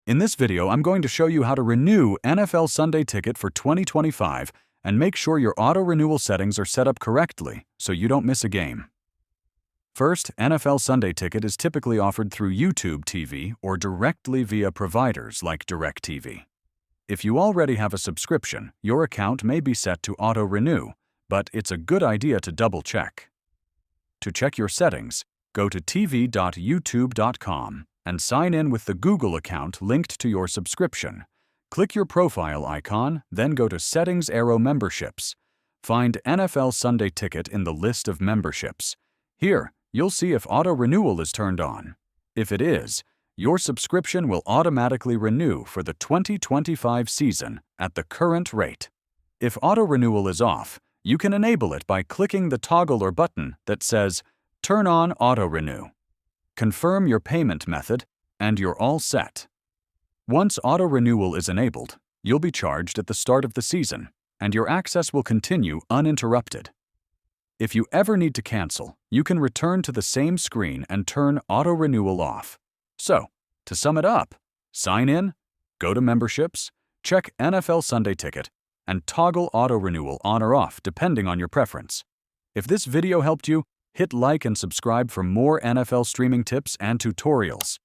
In this video, I'm going to show you how to renew NFL Sunday Ticket for 2025 and make sure your auto-renewal settings are set up correctly so you don't miss a game. First, NFL Sunday Ticket is typically offered through YouTube TV or directly via providers like DirecTV. If you already have a subscription, your account may be set to auto-renew, but it's a good idea to double-check. To check your settings, go to tv.youtube.com and sign in with the Google account linked to your subscription. Click your profile icon, then go to Settings Memberships. Find NFL Sunday Ticket in the list of memberships. Here, you'll see if auto-renewal is turned on. If it is, your subscription will automatically renew for the 2025 season at the current rate. If auto-renewal is off, you can enable it by clicking the toggle or button that says Turn on Auto-Renew. Confirm your payment method, and you're all set. Once auto-renewal is enabled, you'll be charged at the start of the season, and your access will continue uninterrupted. If you ever need to cancel, you can return to the same screen and turn auto-renewal off. So, to sum it up, sign in, go to Memberships, check NFL Sunday Ticket, and toggle auto-renewal on or off depending on your preference. If this video helped you, hit like and subscribe for more NFL streaming tips and tutorials.